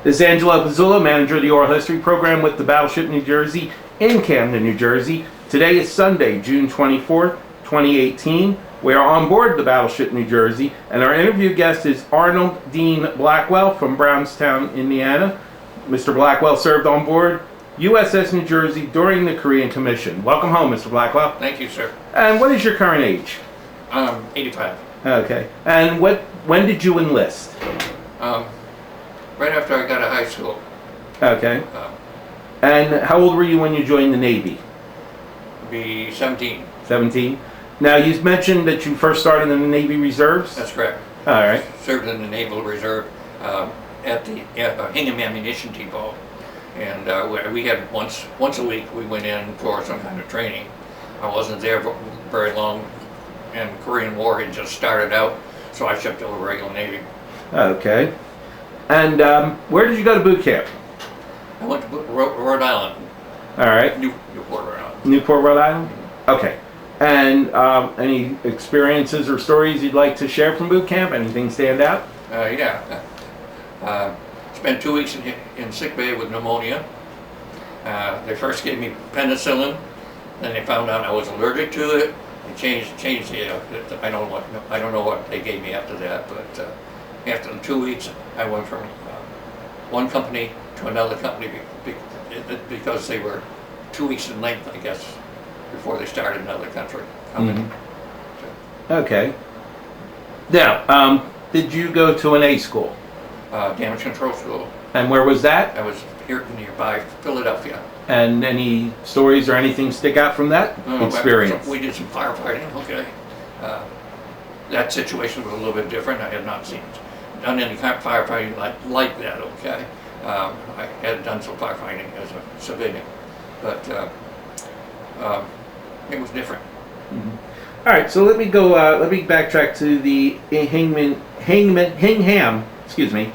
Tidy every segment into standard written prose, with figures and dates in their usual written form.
This is Angelo Pizzullo, manager of the Oral History Program with the Battleship New Jersey in Camden, New Jersey. Today is Sunday, June 24th, 2018. We are on board the Battleship New Jersey, and our interview guest is Arnold Dean Blackwell from Brownstown, Indiana. Mr. Blackwell served on board USS New Jersey during the Korean Commission. Welcome home, Mr. Blackwell. Thank you, sir. And what is your current age? 85. Okay. And when did you enlist? Right after I got out of high school. Okay. And how old were you when you joined the Navy? Be 17. 17. Now, you mentioned that you first started in the Navy Reserves? That's correct. All right. Served in the Naval Reserve at the Hingham Ammunition Depot. And we had once a week we went in for some kind of training. I wasn't there very long, and the Korean War had just started out, so I shipped over regular Navy. Okay. And where did you go to boot camp? I went to Rhode Island. All right. Newport, Rhode Island. Newport, Rhode Island? Okay. And any experiences or stories you'd like to share from boot camp? Anything stand out? Yeah. Spent 2 weeks in sick bay with pneumonia. They first gave me penicillin, then they found out I was allergic to it. They changed the. I don't know what they gave me after that, but after the 2 weeks, I went from one company to another company because they were 2 weeks in length, I guess, before they started another company. Mm-hmm. Okay. Now, did you go to an A school? Damage control school. And where was that? I was here nearby Philadelphia. And any stories or anything stick out from that experience? We did some firefighting. Okay. That situation was a little bit different. I had not done any kind of firefighting like that. Okay. I had done some firefighting as a civilian, but it was different. Mm-hmm. All right. So let me go. Let me backtrack to the Hingham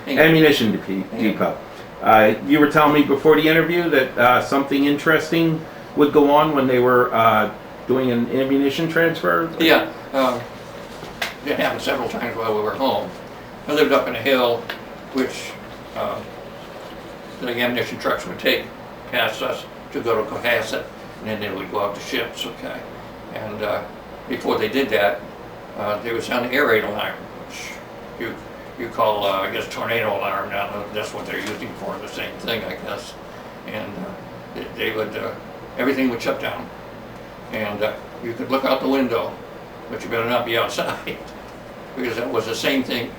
ammunition depot. You were telling me before the interview that something interesting would go on when they were doing an ammunition transfer? Yeah, it happened several times while we were home. I lived up in a hill which the ammunition trucks would take past us to go to Cohasset, and then they would go out to ships, okay? And before they did that, they would sound the air raid alarm, which you call, I guess, tornado alarm now. That's what they're using for the same thing, I guess. And they would, everything would shut down. And you could look out the window, but you better not be outside, because that was the same thing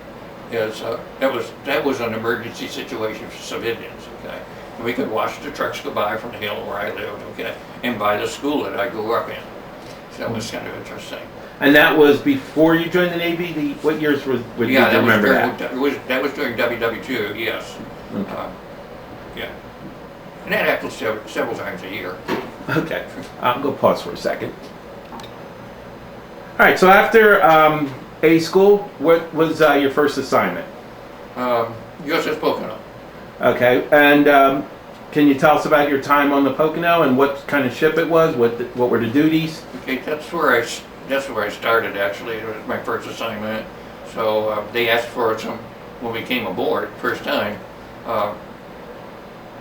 as, that was an emergency situation for civilians, okay? And we could watch the trucks go by from the hill where I lived, okay? And by the school that I grew up in. So that was kind of interesting. And that was before you joined the Navy? What years would you remember that? That was during WW2, yes. Okay. Yeah. And that happened several times a year. Okay. I'll go pause for a second. All right, so after A school, what was your first assignment? USS Pocono. Okay, and can you tell us about your time on the Pocono and what kind of ship it was? What were the duties? Okay, that's where I started, actually. It was my first assignment. So they asked for when we came aboard first time,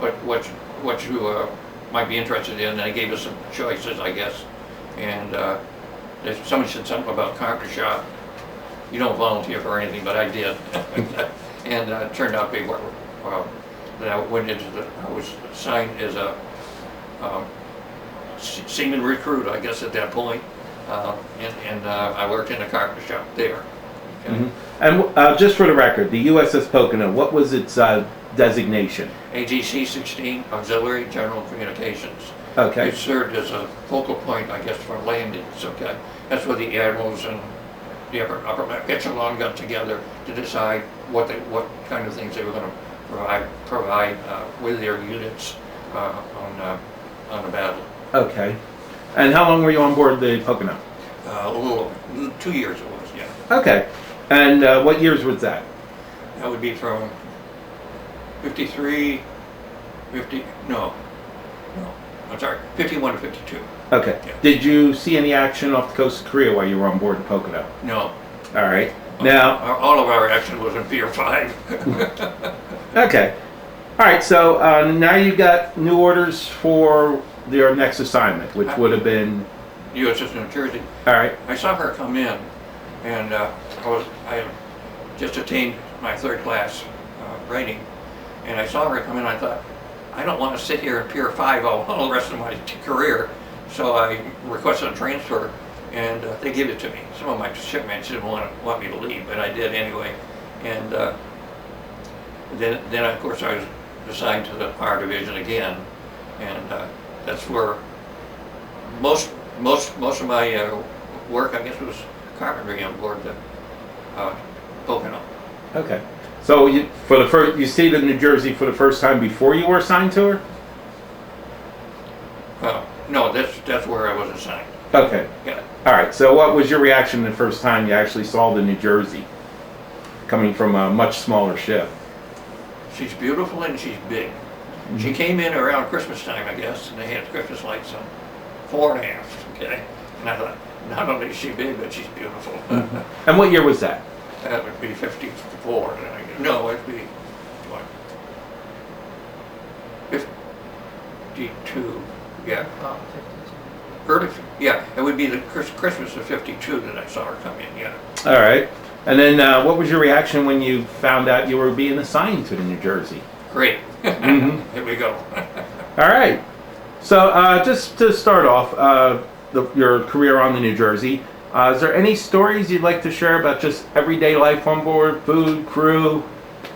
what you might be interested in. And they gave us some choices, I guess. And somebody said something about carpenter shop. You don't volunteer for anything, but I did. And it turned out to be that I was assigned as a seaman recruit, I guess, at that point. And I worked in a carpenter shop there. Okay. Mm-hmm. And just for the record, the USS Pocono, what was its designation? AGC-16, Auxiliary General Communications. Okay. It served as a focal point, I guess, for landings. Okay, that's where the admirals and the upper echelon got together to decide what kind of things they were going to provide with their units on the battle. Okay. And how long were you on board the Pocono? A little 2 years it was, yeah. Okay. And what years was that? That would be from 53, 50, no, I'm sorry, 51 to 52. Okay. Yeah. Did you see any action off the coast of Korea while you were on board the Pocono? No. All right. Now, all of our action was in Pier 5. okay. All right, so now you got new orders for your next assignment, which would have been. USS New Jersey. All right. I saw her come in, and I had just attained my third class rating, and I saw her come in. I thought, I don't want to sit here in Pier 5 all the rest of my career, so I requested a transfer, and they gave it to me. Some of my shipmates didn't want me to leave, but I did anyway. And then of course I was assigned to the power division again, and that's where most of my work, I guess, was carpentry on board the Pocono. Okay. So you stayed in New Jersey for the first time before you were assigned to her? No, that's where I was assigned. Okay. Yeah. All right. So what was your reaction the first time you actually saw the New Jersey, coming from a much smaller ship? She's beautiful and she's big. Mm-hmm. She came in around Christmas time, I guess, and they had Christmas lights on. 4.5. Okay. And I thought, not only is she big, but she's beautiful. Mm-hmm. And what year was that? That would be 54. No, it'd be what? 52. Yeah. Early. Yeah, it would be the Christmas of 52 that I saw her come in. Yeah. All right. And then what was your reaction when you found out you were being assigned to the New Jersey? Great. Mm-hmm. Here we go. All right. So just to start off, your career on the New Jersey, is there any stories you'd like to share about just everyday life on board, food, crew,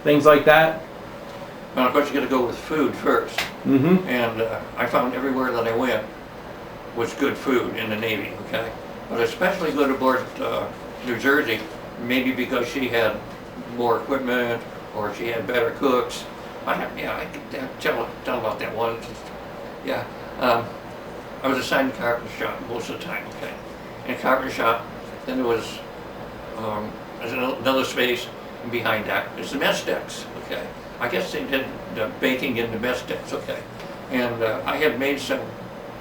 things like that? Well, of course, you got to go with food first. Mm-hmm. And I found everywhere that I went was good food in the Navy, okay? But especially good aboard New Jersey, maybe because she had more equipment or she had better cooks. I could tell about that one. Yeah. I was assigned to carpenter shop most of the time, okay? In carpenter shop, then there was there's another space behind that. There's the mess decks, okay? I guess they did the baking in the mess decks, okay? And I had made some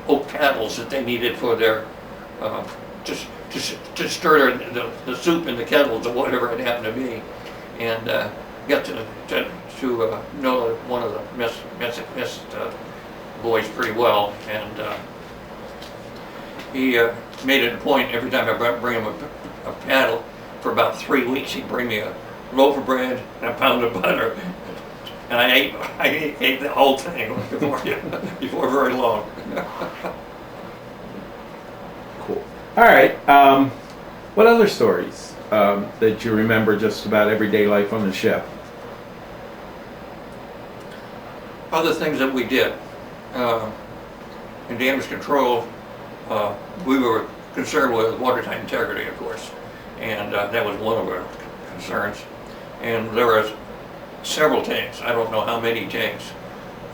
oak paddles that they needed for their to stir the soup in the kettles or whatever it happened to be, and got to know one of the mess boys pretty well, and he made it a point every time I bring him a paddle for about 3 weeks. He'd bring me a loaf of bread and a pound of butter, and I ate the whole thing before very long. Cool. All right. What other stories that you remember just about everyday life on the ship? Other things that we did in damage control, we were concerned with watertight integrity, of course, and that was one of our concerns. And there was several tanks. I don't know how many tanks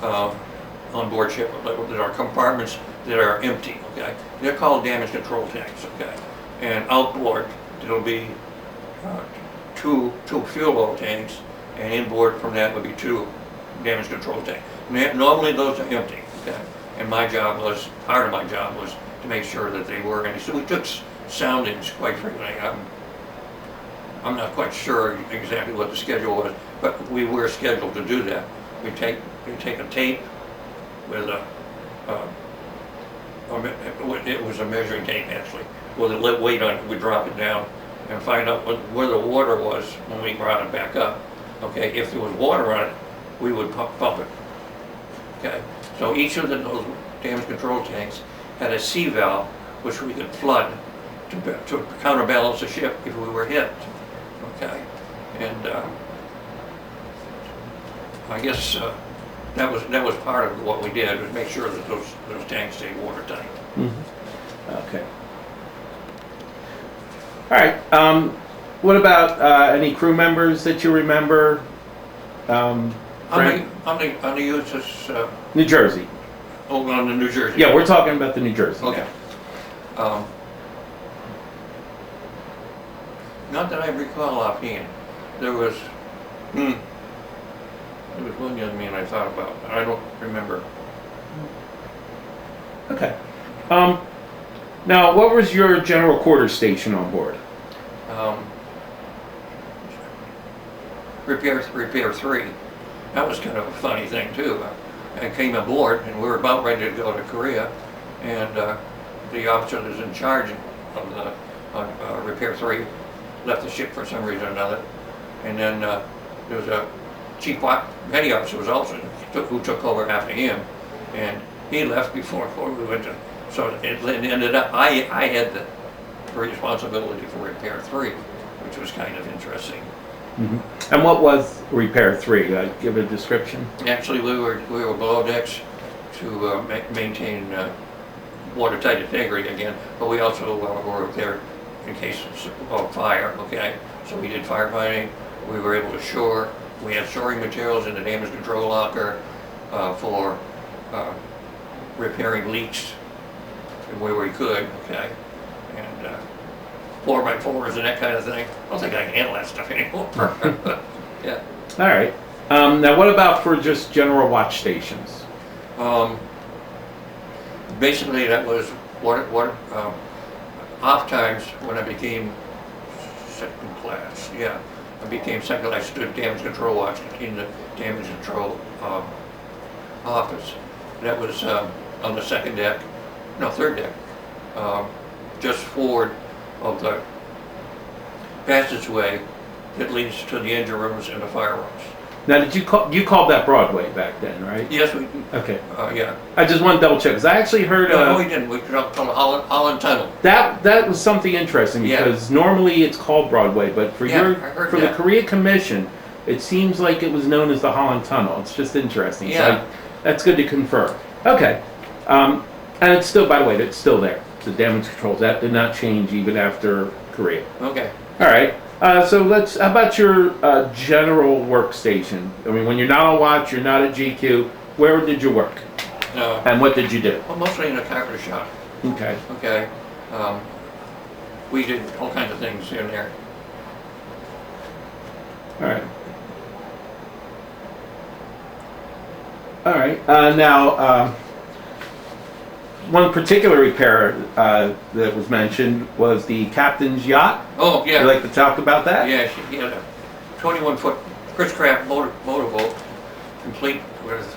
on board ship. There are compartments that are empty. Okay, they're called damage control tanks. Okay, and outboard there'll be two fuel oil tanks, and inboard from that would be 2 damage control tanks. Normally those are empty. Okay, and part of my job was to make sure that they were empty. So we took soundings quite frequently. I'm not quite sure exactly what the schedule was, but we were scheduled to do that. We take a tape with it was a measuring tape actually, with a lead weight on it. We drop it down and find out where the water was when we brought it back up. Okay, if there was water on it, we would pump it. Okay, so each of those damage control tanks had a C valve which we could flood to counterbalance the ship if we were hit. Okay, and I guess that was part of what we did, was make sure that those tanks stayed watertight. Mm-hmm. Okay. All right. What about any crew members that you remember? On the USS New Jersey. Oh, on the New Jersey. Yeah, we're talking about the New Jersey. Okay. Not that I recall offhand. There was one young man I thought about. I don't remember. Okay. Now, what was your general quarters station on board? Repair 3. that was kind of a funny thing too. I came aboard and we were about ready to go to Korea, and the officer that was in charge of the Repair 3 left the ship for some reason or another, and then there was a chief petty officer was also who took over after him, and he left before we went to. So it ended up I had the responsibility for Repair 3, which was kind of interesting. Mm-hmm. And what was Repair 3? Give a description. Actually, we were below decks to maintain watertight integrity again, but we also were there in case of fire. Okay, so we did firefighting. We were able to shore. We had shoring materials in the damage control locker for repairing leaks where we could. Okay, and 4x4s and that kind of thing. I don't think I can handle that stuff anymore. Yeah. All right. Now, what about for just general watch stations? Basically, that was what off times when I became second class. Yeah, I became second class. I stood damage control watch in the damage control office. That was on the second deck, no, third deck, just forward of the passageway that leads to the engine rooms and the fire rooms. Now, did you called that Broadway back then, right? Yes, we. Okay. Yeah. I just want to double check because I actually heard. No, we didn't. We called it Holland Tunnel. That was something interesting because normally it's called Broadway, but for the Korea Commission, it seems like it was known as the Holland Tunnel. It's just interesting. Yeah. So that's good to confirm. Okay. And it's still, by the way, it's still there. The damage controls that did not change even after Korea. Okay. All right. So how about your general workstation? I mean, when you're not on watch, you're not at GQ, where did you work? And what did you do? Well, mostly in a carpenter shop. Okay. Okay. We did all kinds of things in there. All right. All right. Now, one particular repair that was mentioned was the captain's yacht. Oh, yeah. Would you like to talk about that? Yeah, he had a 21-foot Chris Craft motorboat, complete with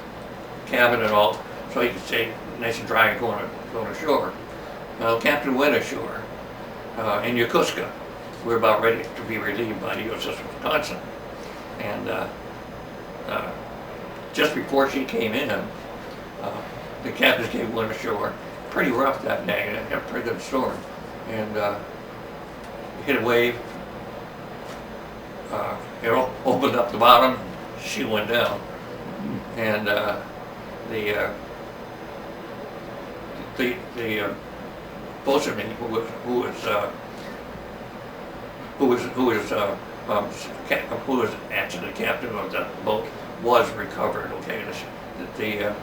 cabin and all, so he could stay nice and dry going ashore. Well, Captain went ashore in Yokosuka. We were about ready to be relieved by the USS Wisconsin, and just before she came in, the captain's gig went ashore. Pretty rough that day, and it had a pretty good storm. And hit a wave. It opened up the bottom. She went down, and the boatswain who was actually the captain of the boat was recovered. Okay, the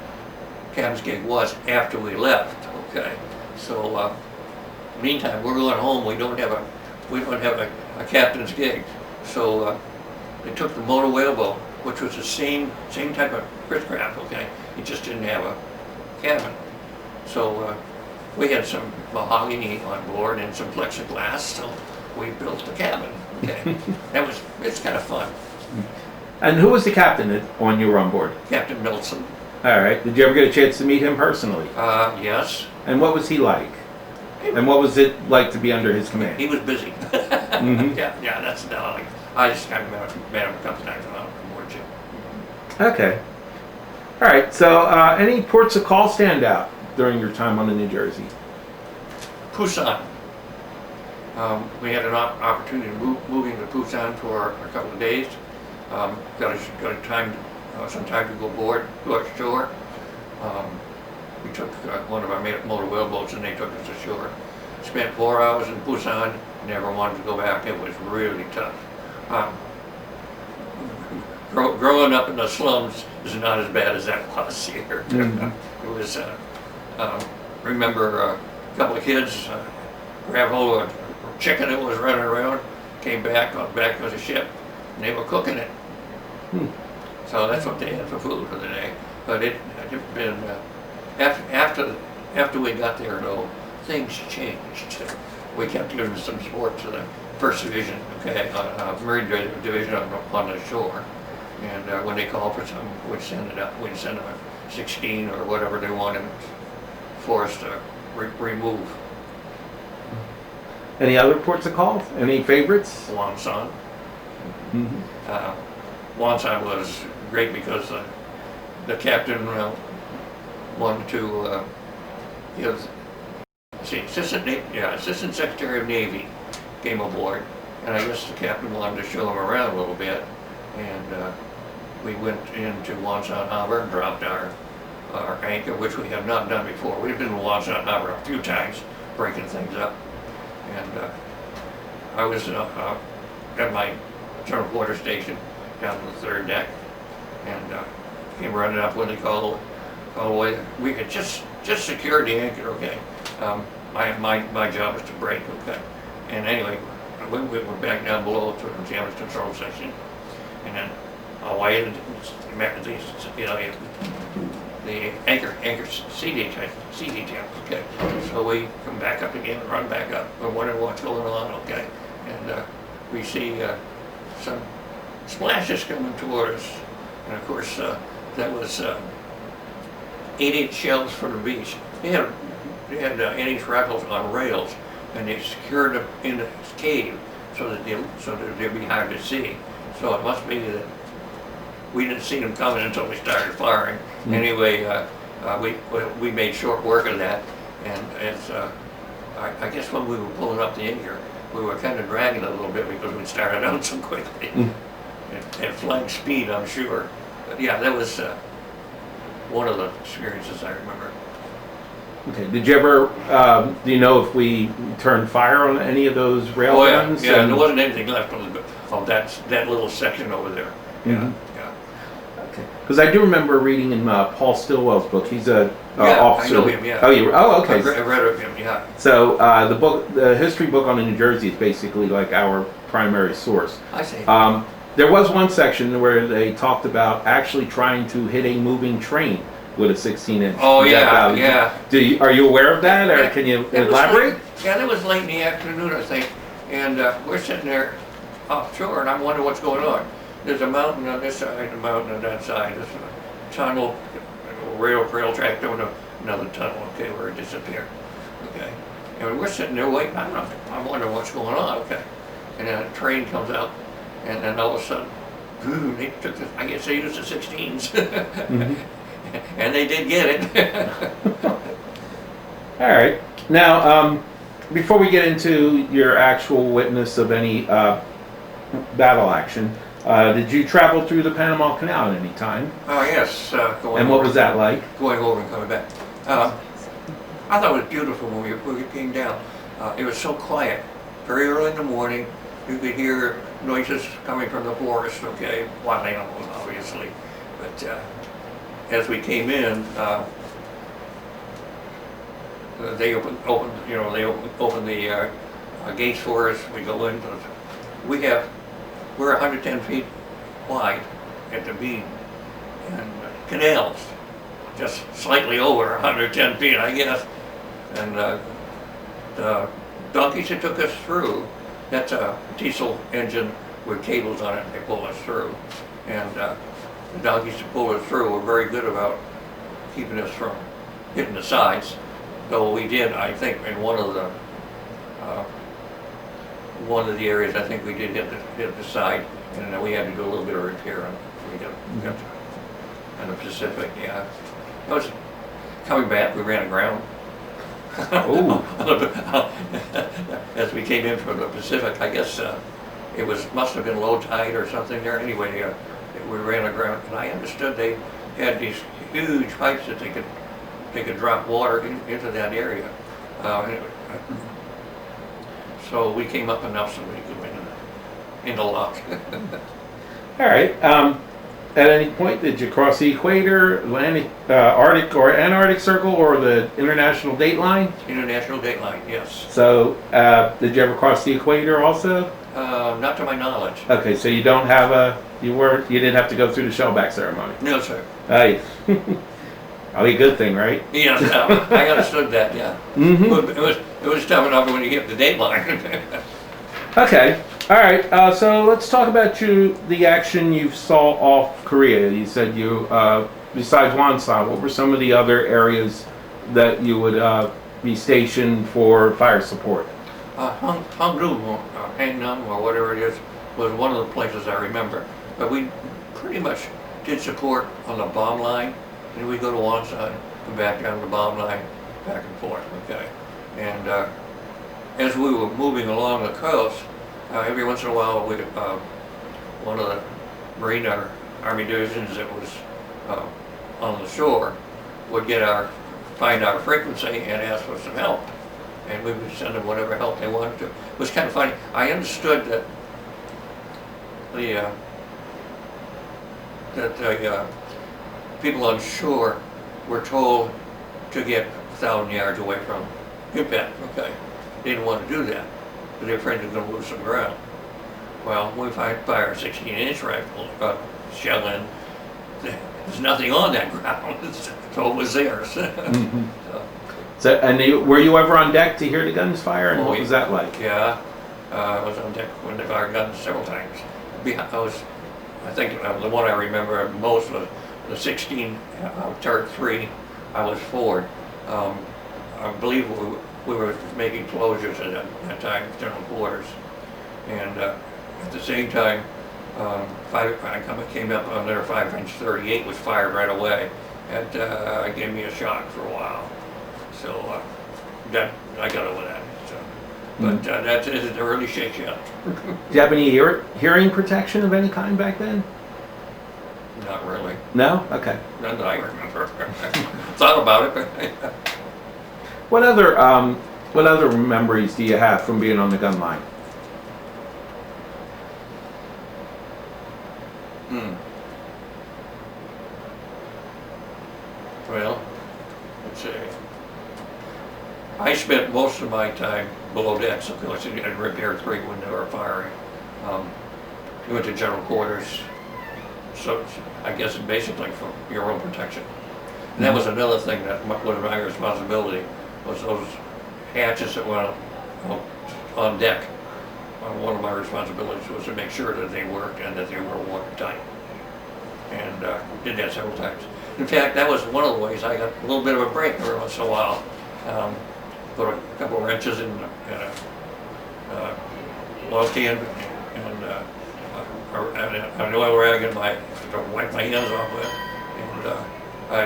captain's gig was after we left. Okay, so meantime we're going home. We don't have a captain's gig. So they took the motor whaleboat, which was the same type of Chris Craft. Okay, it just didn't have a cabin. So we had some mahogany on board and some plexiglass. So we built the cabin. Okay, it's kind of fun. And who was the captain when you were on board? Captain Milson. All right. Did you ever get a chance to meet him personally? Yes. And what was he like? And what was it like to be under his command? He was busy. Mm-hmm. Yeah, that's not. I just kind of met him a couple times on board ship. Okay. All right. So, any ports of call stand out during your time on the New Jersey? Busan. We had an opportunity to move into Busan for a couple of days. Got some time to go ashore. We took one of our motor whaleboats and they took us ashore. Spent 4 hours in Busan, never wanted to go back. It was really tough. Growing up in the slums is not as bad as that was here. Mm-hmm. It was, remember a couple of kids grabbed hold of a chicken that was running around, came back on back of the ship, and they were cooking it. So that's what they had for food for the day. But it had been, after we got there though, things changed. We kept doing some sports to the first division, okay, Marine Division on the shore. And when they call for something, we'd send it up. We'd send them a 16 or whatever they wanted for us to remove. Any other ports of call? Any favorites? Wonsan. Mm-hmm. Wonsan was great because the captain wanted to give, Assistant Secretary of Navy came aboard, and I guess the captain wanted to show him around a little bit, and we went into Wonsan Harbor and dropped our anchor, which we have not done before. We've been in Wonsan Harbor a few times, breaking things up, and I was at my internal quarter station down on the third deck, and came running up when they called away. We had just secured the anchor, okay. My job was to break, okay. And anyway, we went back down below to the damage control section, and then away in the anchor sea detail, okay. So we come back up again and run back up. We're wondering what's going on, okay. And we see some splashes coming toward us, and of course that was 8-inch shells from the beach. They had 8-inch rifles on rails, and they secured them in the cave so that they'd be hard to see. So it must be that we didn't see them coming until we started firing. Mm-hmm. Anyway, we made short work of that, and it's I guess when we were pulling up the anchor, we were kind of dragging a little bit because we started out so quickly. Mm-hmm. At flying speed, I'm sure. But yeah, that was one of the experiences I remember. Okay. Did you ever, do you know if we turned fire on any of those rail guns? Yeah, there wasn't anything left of that little section over there. Mm-hmm. Yeah. Okay. Because I do remember reading in Paul Stillwell's book. He's a officer. I know him, yeah. Oh, okay. I read of him, yeah. So the history book on the New Jersey is basically like our primary source. I see. There was one section where they talked about actually trying to hit a moving train with a 16-inch. Oh yeah, yeah. Are you aware of that, or can you elaborate? That was late in the afternoon, I think, and we're sitting there offshore, and I'm wondering what's going on. There's a mountain on this side, a mountain on that side. There's a tunnel, rail track down to another tunnel. Okay, where it disappeared. Okay, and we're sitting there waiting. I'm wondering what's going on. Okay, and then a train comes out. And then all of a sudden, boom, they took the, I guess they used the 16s. Mm-hmm. And they did get it. All right. Now, before we get into your actual witness of any battle action, did you travel through the Panama Canal at any time? Oh, yes. And what was that like? Going over and coming back. I thought it was beautiful when we came down. It was so quiet. Very early in the morning, you could hear noises coming from the forest, okay, wild animals, obviously. But as we came in, they opened the gates for us. We go in. We're 110 feet wide at the beam, and canals just slightly over 110 feet, I guess. And the donkeys that took us through. That's a diesel engine with cables on it. They pull us through, and the donkeys that pull us through were very good about keeping us from hitting the sides. Though we did, I think, in one of the areas, I think we did hit the side, and then we had to do a little bit of repair on it. We got on the Pacific. Yeah, it was coming back. We ran aground. As we came in from the Pacific, I guess must have been low tide or something there. Anyway, we ran aground, and I understood they had these huge pipes that they could drop water into that area. So we came up enough so we could win into lock. All right. At any point, did you cross the equator, Atlantic, Arctic or Antarctic Circle, or the international date line? International date line, yes. So, did you ever cross the equator also? Not to my knowledge. Okay, so you don't have you didn't have to go through the shellback ceremony? No, sir. Hey. Probably a good thing, right? Yes, I understood that, yeah. Mm-hmm. It was tough enough when you hit the date line. Okay. All right, so let's talk about the action you saw off Korea. You said you, besides Wonsan, what were some of the other areas that you would be stationed for fire support? Hangzhou, Hangnam, or whatever it is, was one of the places I remember. But we pretty much did support on the bomb line, and we'd go to one side, come back down the bomb line, back and forth, okay? And as we were moving along the coast, every once in a while, one of the Marine Army divisions that was on the shore would find our frequency and ask for some help. And we would send them whatever help they wanted to. It was kind of funny. I understood that the people on shore were told to get 1,000 yards away from impact. Okay, they didn't want to do that, but they were afraid they were going to lose some ground. Well, we fire a 16-inch rifle, shell in. There's nothing on that ground, so it was theirs. So, and were you ever on deck to hear the guns fire, and what was that like? Yeah, I was on deck when they fired guns several times. I think the one I remember most was the 16 turret 3. I was forward. I believe we were making closures at that time, general quarters, and at the same time, came up on their 5-inch 38 was fired right away. It gave me a shock for a while. So I got over that. So. But that's it really shakes you up. Do you have any hearing protection of any kind back then? Not really. No? Okay. None that I remember. Thought about it, but what other memories do you have from being on the gun line? Well, let's see. I spent most of my time below decks, of course, in Repair 3 when they were firing. We went to general quarters, so I guess basically for your own protection. And that was another thing that was my responsibility, was those hatches that went on deck. One of my responsibilities was to make sure that they worked and that they were watertight. And did that several times. In fact, that was one of the ways I got a little bit of a break every once in a while. Put a couple of wrenches in a log can and an oil rag in to wipe my hands off with. And I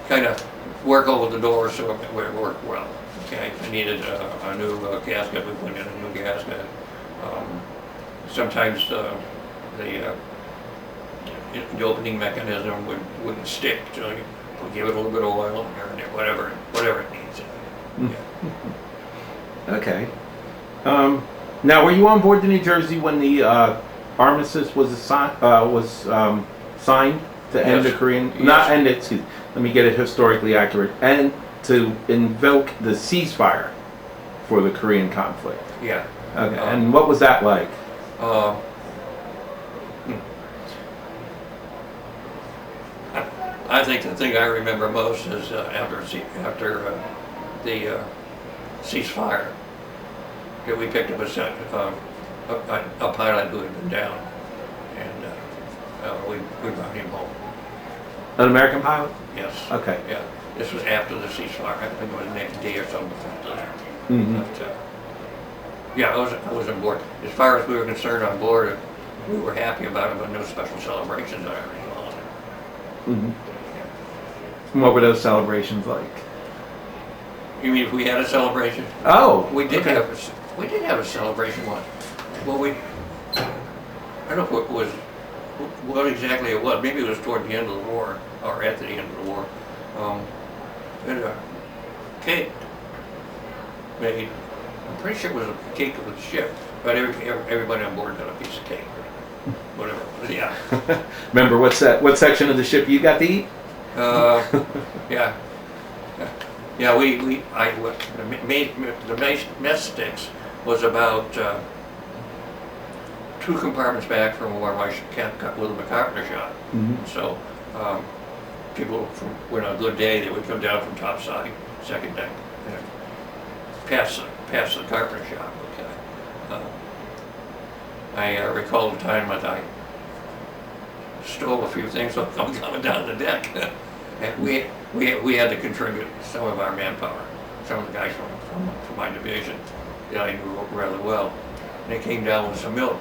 kind of work over the door so it would work well. Okay, I needed a new gasket, we put in a new gasket. Sometimes the opening mechanism wouldn't stick, so you give it a little bit of oil and whatever it needs. Yeah. Okay. Now, were you on board the New Jersey when the armistice was signed to end the Korean? Yes. Not end it. Excuse me. Let me get it historically accurate. And to invoke the ceasefire for the Korean conflict. Yeah. Okay. And what was that like? I think the thing I remember most is after the ceasefire, that we picked up a pilot who had been down, and we brought him home. An American pilot? Yes. Okay. Yeah. This was after the ceasefire. I think it was the next day or something after that. But, yeah, I was on board. As far as we were concerned on board, we were happy about it, but no special celebrations or anything on it. And what were those celebrations like? You mean if we had a celebration? Oh, We did okay. have a celebration once. Well, I don't know what exactly it was. Maybe it was toward the end of the war, or at the end of the war. We had a cake made. I'm pretty sure it was a cake of the ship, but everybody on board got a piece of cake, or whatever. Yeah. Remember what section of the ship you got to eat? Yeah. Yeah, the mess sticks was about 2 compartments back from where my William McCartney shot. So people when on a good day they would come down from topside, second deck, past past the carpenter shop, okay. I recall the time that I stole a few things while coming down the deck. And we had to contribute some of our manpower, some of the guys from my division that I knew rather well. And they came down with some milk,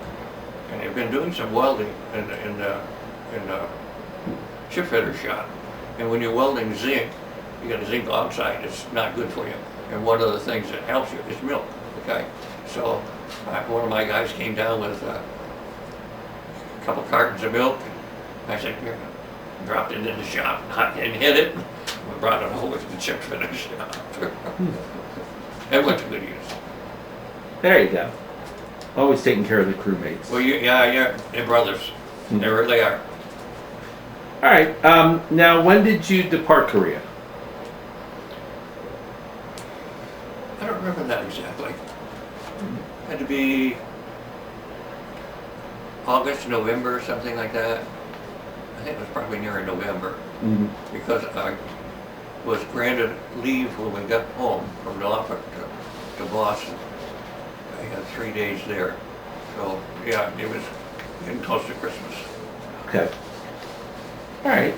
and they've been doing some welding in the ship fitter shop. And when you're welding zinc, you got a zinc oxide. It's not good for you. And one of the things that helps you is milk. Okay, so one of my guys came down with a couple cartons of milk. And I said, "Here," dropped it in the shop and hit it. We brought it over to the chip fitter shop. It went to good use. There you go. Always taking care of the crewmates. Well, yeah, they're brothers. They really are. All right. Now, when did you depart Korea? I don't remember that exactly. Had to be August, November, something like that. I think it was probably near November, because I was granted leave when we got home from Norfolk to Boston. I had 3 days there. So, yeah, it was getting close to Christmas. Okay. All right.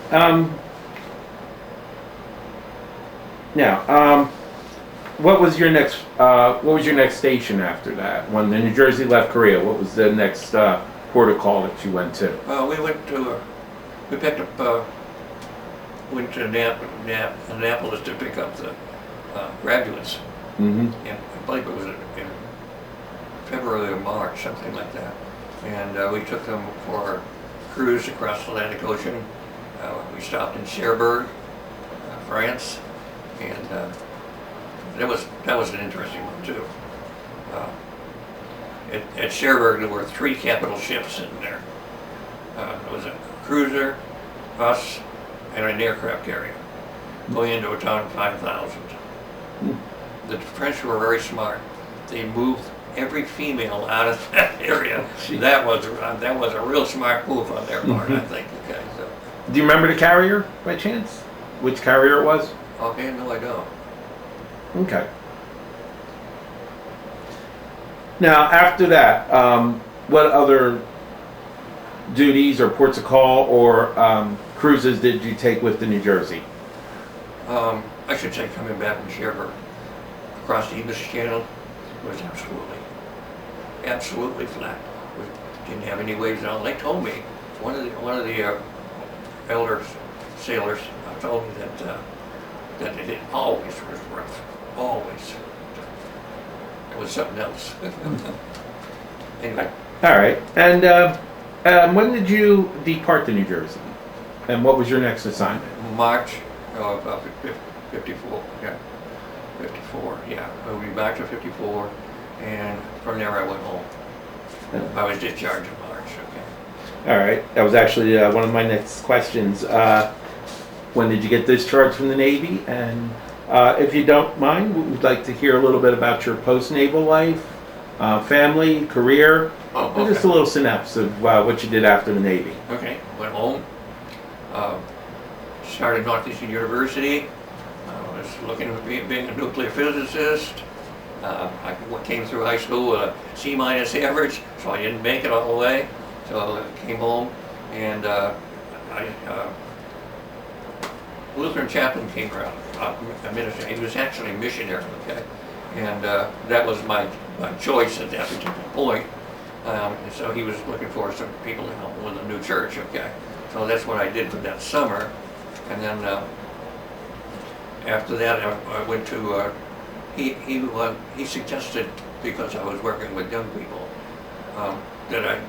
Now, what was your next station after that? When the New Jersey left Korea, what was the next port of call that you went to? We picked up, went to Annapolis to pick up the graduates. And I believe it was in February or March, something like that. And we took them for a cruise across the Atlantic Ocean. We stopped in Cherbourg, France, and that was an interesting one too. At Cherbourg, there were 3 capital ships sitting there. There was a cruiser, us, and an aircraft carrier going into a town of 5,000. The French were very smart. They moved every female out of that area. That was a real smart move on their part, I think. Okay, so. Do you remember the carrier by chance? Which carrier it was? Okay, no, I don't. Okay. Now, after that, what other duties or ports of call or cruises did you take with the New Jersey? I should say coming back from Cherbourg across the English Channel was absolutely flat. We didn't have any waves at all. They told me, one of the elder sailors told me that it always was rough, always. It was something else. Anyway. All right. And when did you depart the New Jersey? And what was your next assignment? March of 54. Yeah, 54. Yeah, I went back to 54, and from there I went home. I was discharged in March. Okay. All right. That was actually one of my next questions. When did you get discharged from the Navy? And if you don't mind, we'd like to hear a little bit about your post-naval life, family, career, and just a little synopsis of what you did after the Navy. Okay, went home, started Northeastern University. I was looking at being a nuclear physicist. I came through high school with a C- average, so I didn't make it all the way. So I came home, and Lutheran chaplain came around, a minister. He was actually a missionary, okay? And that was my choice at that particular point. And so he was looking for some people to help with a new church, okay? So that's what I did for that summer. And then after that, I went to, he suggested, because I was working with young people, that I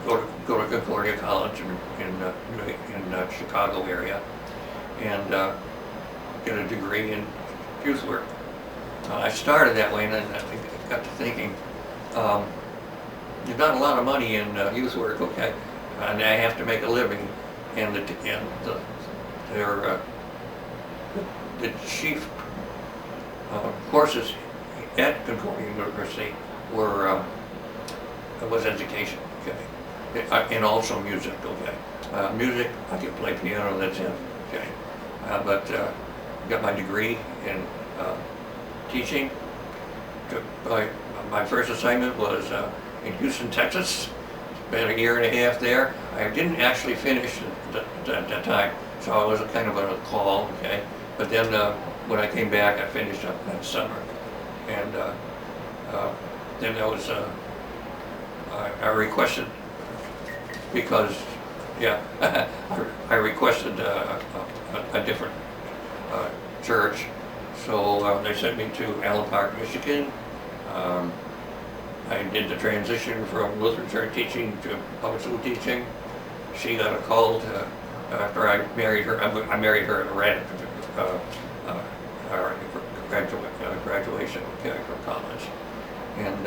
go to Concordia College in Chicago area, and get a degree in youth work. I started that way, and then I got to thinking, there's not a lot of money in youth work, okay, and I have to make a living, and the chief courses at Concordia University was education, okay, and also music, okay. Music, I can play piano, that's it, okay. But got my degree in teaching, my first assignment was in Houston, Texas. Spent a year and a half there. I didn't actually finish at that time, so I was kind of on a call, okay? But then when I came back, I finished up that summer. And then there was, I requested, because, yeah, I requested a different church. So they sent me to Allen Park, Michigan. I did the transition from Lutheran church teaching to public school teaching. She got a call to, after I married her. I married her at graduation from college, and